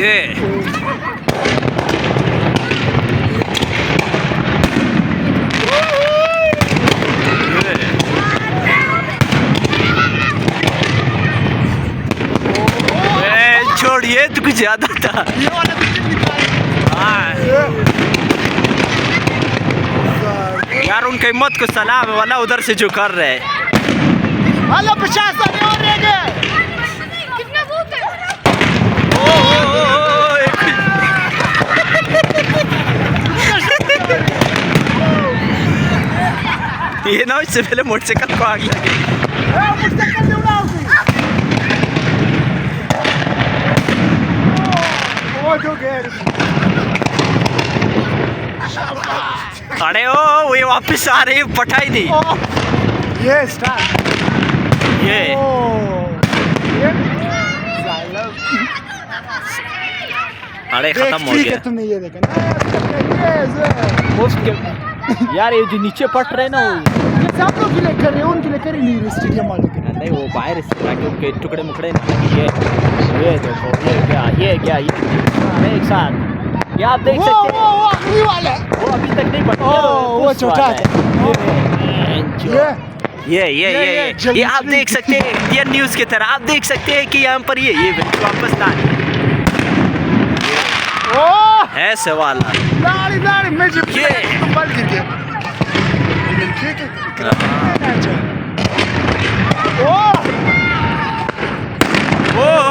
ये छोड़िए तो कुछ ज्यादा था। ये वाला भी निकाल हाँ यार उनकी हिम्मत को सलाम वाला उधर से जो कर रहे हैं। हेलो 50 साल और रह गए। कितना भूख है ये ना इससे पहले मोटरसाइकिल को आग लगी। मोटरसाइकिल से उड़ाओगे। ओ जो गए। अरे ओ ये वापस आ रही पटाई दी। ये स्टार्ट ये अरे खत्म हो गया। तुमने ये देखा ना उसके यार ये जो नीचे पट रहे ना वो ये सब लोग गिले कर रहे हैं उनके लिए कर ही नहीं रहे स्टेडियम वाले के नहीं वो बाहर से लाके उनके टुकड़े मुकड़े ये देखो ये क्या ये एक साथ ये आप देख सकते हैं। वो आखिरी वाला वो अभी तक नहीं पटा। वो छोटा ये आप देख सकते हैं इंडियन न्यूज़ की तरह आप देख सकते हैं कि यहाँ पर ये वापस ना है सवाल लाड़ी मैं जब ये बल गिर गया ओ